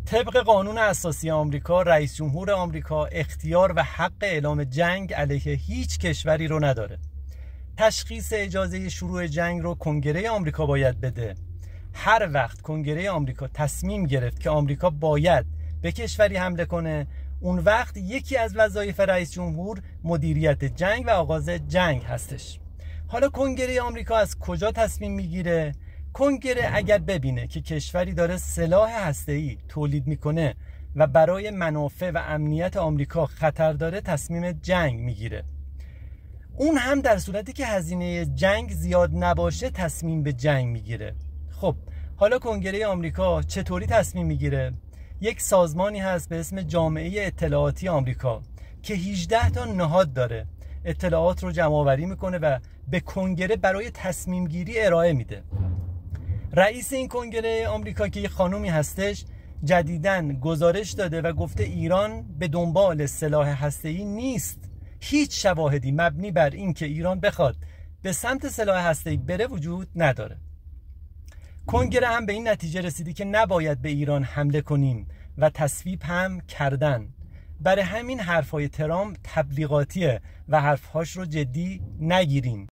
طبق قانون اساسی آمریکا، رئیس جمهور آمریکا اختیار و حق اعلام جنگ علیه هیچ کشوری رو نداره. تشخیص اجازه شروع جنگ رو کنگره آمریکا باید بده. هر وقت کنگره آمریکا تصمیم گرفت که آمریکا باید به کشوری حمله کنه، اون وقت یکی از وظایف رئیس جمهور مدیریت جنگ و آغاز جنگ هستش. حالا کنگره آمریکا از کجا تصمیم میگیره؟ کنگره اگر ببینه که کشوری داره سلاح هسته‌ای تولید میکنه و برای منافع و امنیت آمریکا خطر داره، تصمیم جنگ میگیره. اون هم در صورتی که هزینه جنگ زیاد نباشه تصمیم به جنگ میگیره. خب حالا کنگره آمریکا چطوری تصمیم میگیره؟ یک سازمانی هست به اسم جامعه اطلاعاتی آمریکا که 18 تا نهاد داره، اطلاعات رو جمع آوری میکنه و به کنگره برای تصمیم گیری ارائه میده. رئیس این کنگره آمریکا که یه خانومی هستش، جدیداً گزارش داده و گفته ایران به دنبال سلاح هسته‌ای نیست. هیچ شواهدی مبنی بر این که ایران بخواد به سمت سلاح هسته‌ای بره وجود نداره. کنگره هم به این نتیجه رسیدی که نباید به ایران حمله کنیم و تصویب هم کردن. برای همین حرفای ترامپ تبلیغاتیه و حرفهاش رو جدی نگیریم.